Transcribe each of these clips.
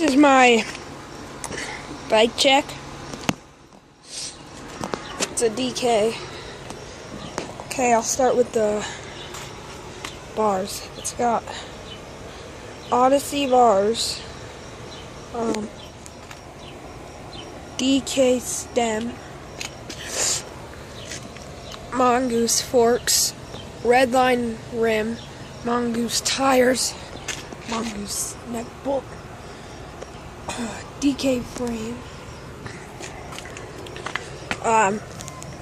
This is my bike check. It's a DK. Okay, I'll start with the bars. It's got Odyssey bars, DK stem, Mongoose forks, Redline rim, Mongoose tires, Mongoose neck bolt, DK frame,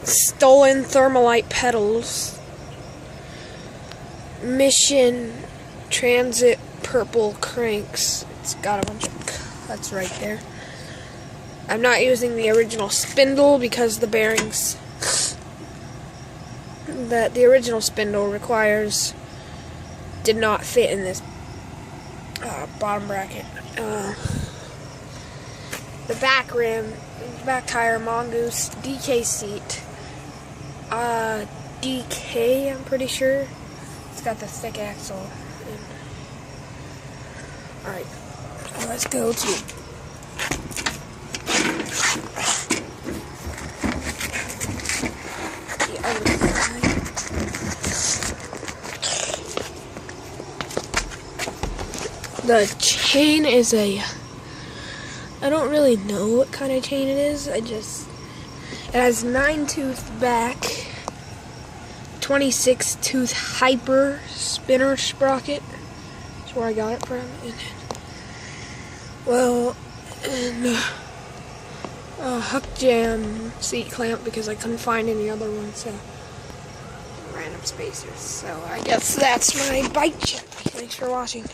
stolen Thermalite pedals, Mission Transit purple cranks. It's got a bunch of cuts right there. I'm not using the original spindle because the bearings that the original spindle requires did not fit in this bottom bracket. The back rim, back tire, Mongoose, DK seat, DK, I'm pretty sure. It's got the thick axle. Alright, let's go to the other side. The chain is I don't really know what kind of chain it is. It has 9-tooth back, 26-tooth hyper spinner sprocket. That's where I got it from. And hook jam seat clamp because I couldn't find any other ones. So random spacers. So I guess that's my bike check. Thanks for watching.